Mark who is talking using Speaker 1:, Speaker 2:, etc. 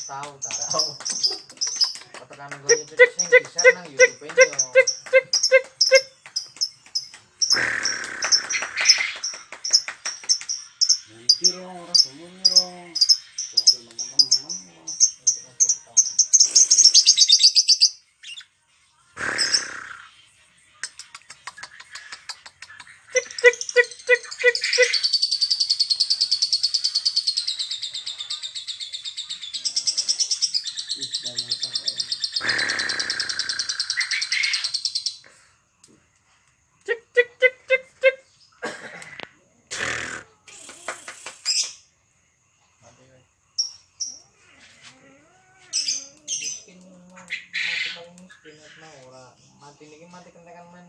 Speaker 1: tahu. Tekan nggo nyucuk sing bisa nang YouTube ini yo.
Speaker 2: Nanti ora semuanya rong. Waktu teman-teman.
Speaker 1: Mati niki mati kentekan main